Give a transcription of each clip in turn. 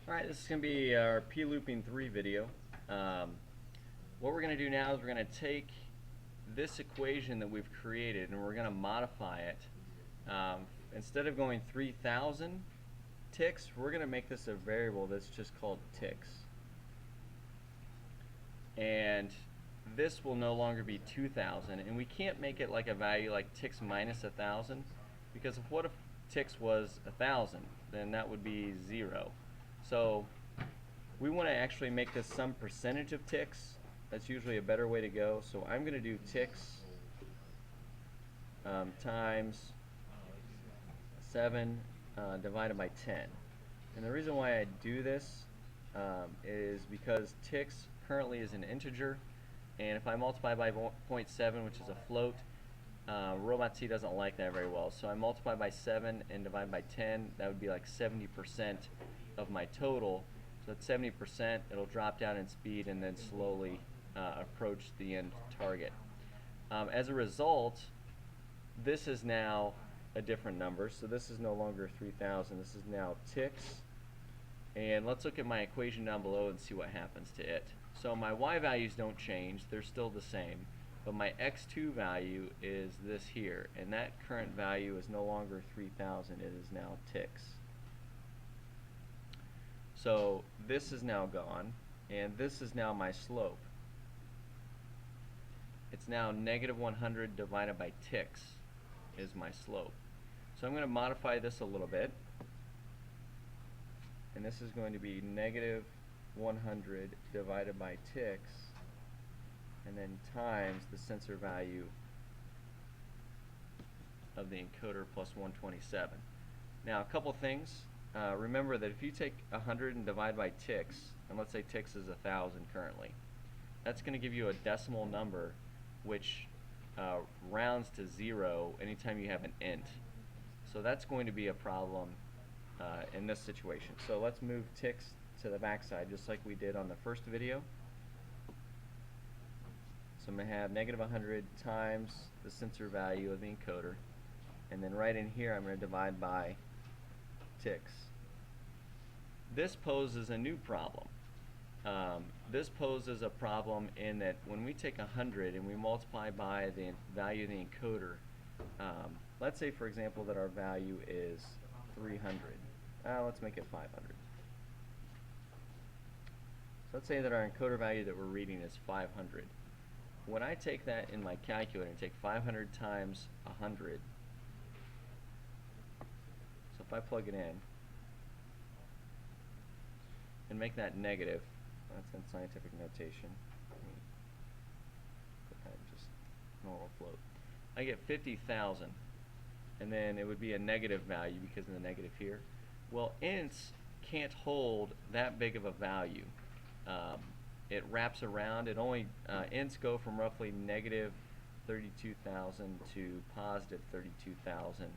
Alright, this is going to be our p-looping 3 video. What we're going to do now is we're going to take this equation that we've created and we're going to modify it. Instead of going 3,000 ticks, we're going to make this a variable that's just called ticks. And this will no longer be 2,000, and we can't make it like a value like ticks minus 1,000, because what if ticks was 1,000? Then that would be 0. So we want to actually make this some percentage of ticks. That's usually a better way to go. So I'm going to do ticks times 7 divided by 10. And the reason why I do this is because ticks currently is an integer, and if I multiply by 0.7, which is a float, Robot C doesn't like that very well. So I multiply by 7 and divide by 10. That would be like 70% of my total. So at 70%, it'll drop down in speed and then slowly approach the end target. As a result, this is now a different number. So this is no longer 3,000. This is now ticks. And let's look at my equation down below and see what happens to it. So my y values don't change. They're still the same. But my x2 value is this here. And that current value is no longer 3,000. It is now ticks. So this is now gone, and this is now my slope. It's now negative 100 divided by ticks is my slope. So I'm going to modify this a little bit, and this is going to be negative 100 divided by ticks, and then times the sensor value of the encoder plus 127. Now a couple things. Remember that if you take 100 and divide by ticks, and let's say ticks is 1,000 currently, that's going to give you a decimal number which rounds to 0 anytime you have an int. So that's going to be a problem in this situation. So let's move ticks to the backside just like we did on the first video. So I'm going to have negative 100 times the sensor value of the encoder, and then right in here I'm going to divide by ticks. This poses a new problem. This poses a problem in that when we take 100 and we multiply by the value of the encoder, let's say for example that our value is 300. Let's make it 500. So let's say that our encoder value that we're reading is 500. When I take that in my calculator and take 500 times 100, so if I plug it in and make that negative, that's in scientific notation, put that in just normal float, I get 50,000, and then it would be a negative value because of the negative here. Well, ints can't hold that big of a value. It wraps around. It only ints go from roughly negative 32,000 to positive 32,000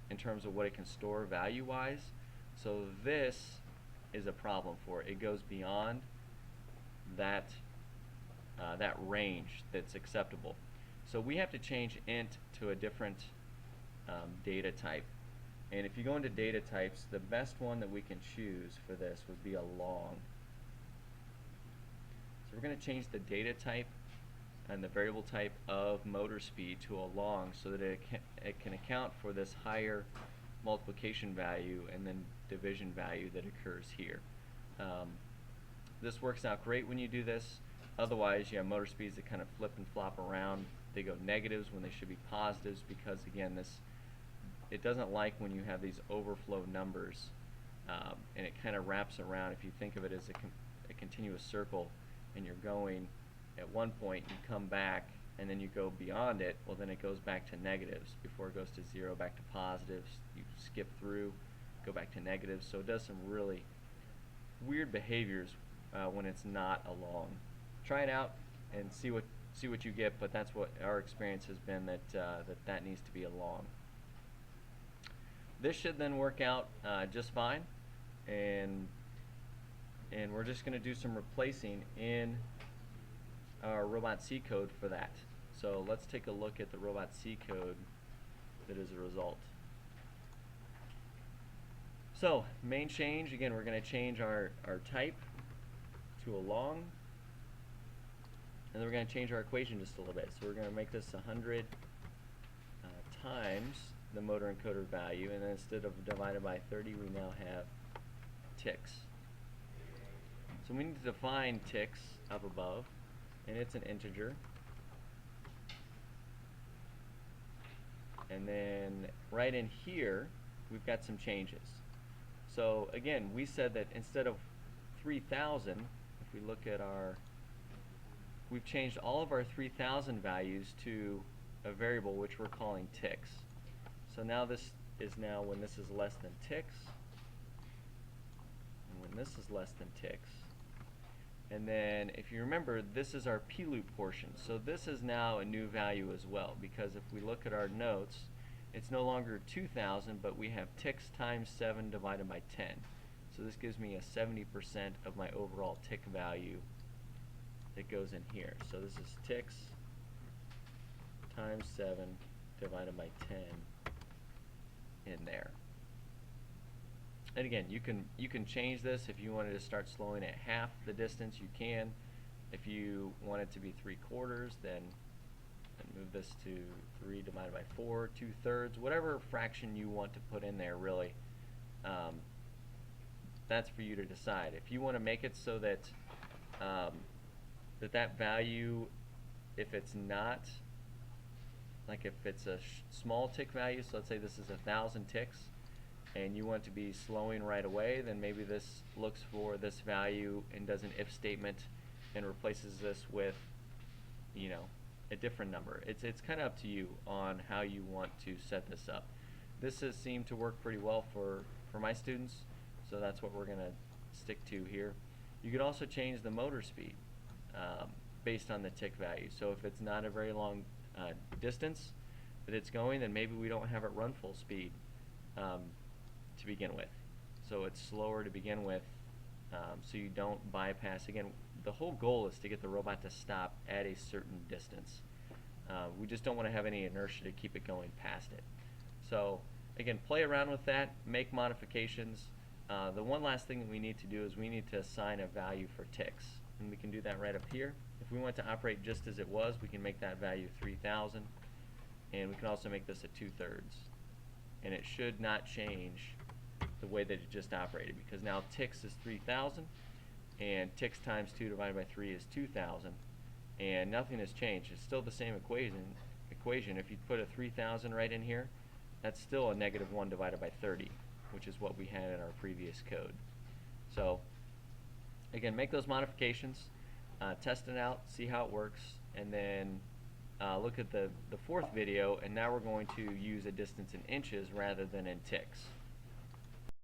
in terms of what it can store value-wise. So this is a problem for it. It goes beyond that that range that's acceptable. So we have to change int to a different data type. And if you go into data types, the best one that we can choose for this would be a long. So we're going to change the data type and the variable type of motor speed to a long so that it can account for this higher multiplication value and then division value that occurs here. This works out great when you do this. Otherwise, you have motor speeds that kind of flip and flop around. They go negatives when they should be positives because, again, it doesn't like when you have these overflow numbers, and it kind of wraps around. If you think of it as a continuous circle, and you're going at one point, you come back, and then you go beyond it, well then it goes back to negatives before it goes to 0, back to positives. You skip through, go back to negatives. So it does some really weird behaviors when it's not a long. Try it out and see what you get, but that's what our experience has been, that that needs to be a long. This should then work out just fine, and we're just going to do some replacing in our Robot C code for that. So let's take a look at the Robot C code that is a result. So main change, again, we're going to change our type to a long, and then we're going to change our equation just a little bit. So we're going to make this 100 times the motor encoder value, and then instead of divided by 30, we now have ticks. So we need to define ticks up above, and it's an integer. And then right in here, we've got some changes. So again, we said that instead of 3,000, if we look at we've changed all of our 3,000 values to a variable which we're calling ticks. So now this is now when this is less than ticks, and when this is less than ticks. And then if you remember, this is our p-loop portion. So this is now a new value as well, because if we look at our notes, it's no longer 2,000, but we have ticks times 7 divided by 10. So this gives me a 70% of my overall tick value that goes in here. So this is ticks times 7 divided by 10 in there. And again, you can change this. If you wanted to start slowing at half the distance, you can. If you want it to be 3/4, then move this to 3 divided by 4, 2/3, whatever fraction you want to put in there, really. That's for you to decide. If you want to make it so that that value, if it's not, like if it's a small tick value, so let's say this is 1,000 ticks, and you want to be slowing right away, then maybe this looks for this value and does an if statement and replaces this with, you know, a different number. It's kind of up to you on how you want to set this up. This has seemed to work pretty well for my students, so that's what we're going to stick to here. You could also change the motor speed based on the tick value. So if it's not a very long distance that it's going, then maybe we don't have it run full speed to begin with. So it's slower to begin with, so you don't bypass. Again, the whole goal is to get the robot to stop at a certain distance. We just don't want to have any inertia to keep it going past it. So again, play around with that, make modifications. The one last thing that we need to do is we need to assign a value for ticks, and we can do that right up here. If we want to operate just as it was, we can make that value 3,000, and we can also make this a 2/3, and it should not change the way that it just operated, because now ticks is 3,000, and ticks times 2 divided by 3 is 2,000, and nothing has changed. It's still the same equation. If you put a 3,000 right in here, that's still a -1 divided by 30, which is what we had in our previous code. So again, make those modifications, test it out, see how it works, and then look at the fourth video, and now we're going to use a distance in inches rather than in ticks.